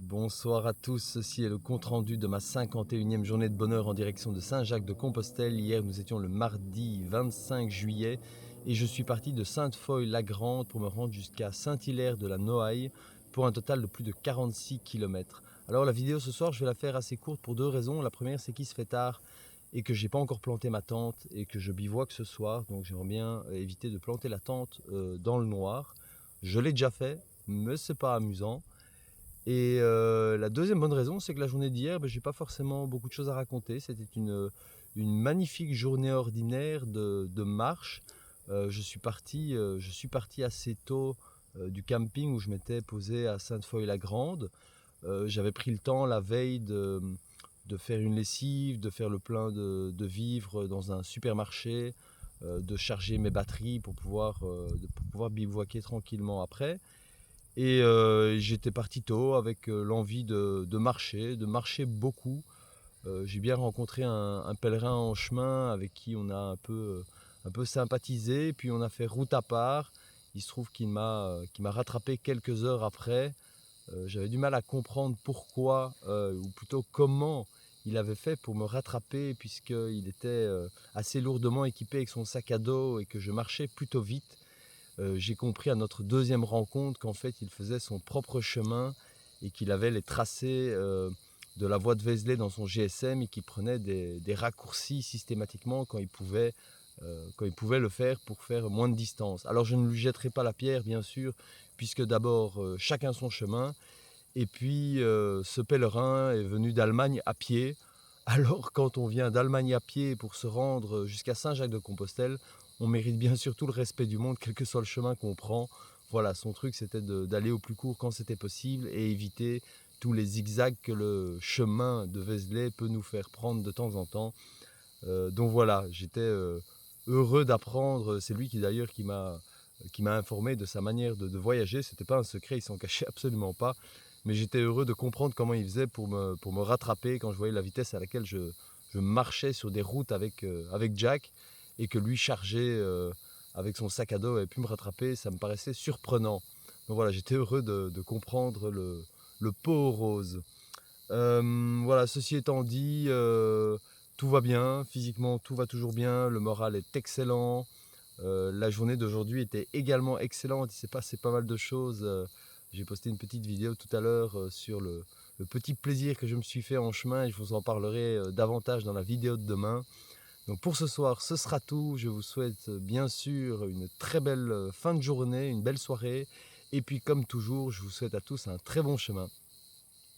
Bonsoir à tous, ceci est le compte-rendu de ma 51e journée de bonheur en direction de Saint-Jacques-de-Compostelle. Hier nous étions le mardi 25 juillet et je suis parti de Sainte-Foy-la-Grande pour me rendre jusqu'à Saint-Hilaire de la Noaille pour un total de plus de 46 km. Alors la vidéo ce soir je vais la faire assez courte pour deux raisons. La première c'est qu'il se fait tard et que j'ai pas encore planté ma tente et que je bivouaque ce soir, donc j'aimerais bien éviter de planter la tente dans le noir. Je l'ai déjà fait mais c'est pas amusant. Et la deuxième bonne raison, c'est que la journée d'hier, j'ai pas forcément beaucoup de choses à raconter. C'était une magnifique journée ordinaire de marche. Je suis parti assez tôt du camping où je m'étais posé à Sainte-Foy-la-Grande. J'avais pris le temps la veille de faire une lessive, de faire le plein de vivres dans un supermarché, de charger mes batteries pour pouvoir bivouaquer tranquillement après. Et j'étais parti tôt avec l'envie de marcher beaucoup. J'ai bien rencontré un pèlerin en chemin avec qui on a un peu sympathisé, puis on a fait route à part. Il se trouve qu'il m'a rattrapé quelques heures après. J'avais du mal à comprendre pourquoi, ou plutôt comment il avait fait pour me rattraper, puisqu'il était assez lourdement équipé avec son sac à dos et que je marchais plutôt vite. J'ai compris à notre deuxième rencontre qu'en fait il faisait son propre chemin et qu'il avait les tracés de la voie de Vézelay dans son GSM et qu'il prenait des raccourcis systématiquement quand il pouvait le faire pour faire moins de distance. Alors je ne lui jetterai pas la pierre bien sûr, puisque d'abord chacun son chemin, et puis ce pèlerin est venu d'Allemagne à pied. Alors quand on vient d'Allemagne à pied pour se rendre jusqu'à Saint-Jacques-de-Compostelle, on mérite bien sûr tout le respect du monde, quel que soit le chemin qu'on prend. Voilà, son truc c'était d'aller au plus court quand c'était possible et éviter tous les zigzags que le chemin de Vézelay peut nous faire prendre de temps en temps. Donc voilà, j'étais heureux d'apprendre, c'est lui qui d'ailleurs qui m'a informé de sa manière de voyager. C'était pas un secret, il s'en cachait absolument pas. Mais j'étais heureux de comprendre comment il faisait pour me rattraper quand je voyais la vitesse à laquelle je marchais sur des routes avec Jack et que lui chargé avec son sac à dos avait pu me rattraper. Ça me paraissait surprenant. Donc voilà, j'étais heureux de comprendre le pot rose. Voilà, ceci étant dit, tout va bien, physiquement tout va toujours bien, le moral est excellent. La journée d'aujourd'hui était également excellente, il s'est passé pas mal de choses. J'ai posté une petite vidéo tout à l'heure sur le petit plaisir que je me suis fait en chemin et je vous en parlerai davantage dans la vidéo de demain. Donc pour ce soir, ce sera tout. Je vous souhaite bien sûr une très belle fin de journée, une belle soirée. Et puis comme toujours, je vous souhaite à tous un très bon chemin.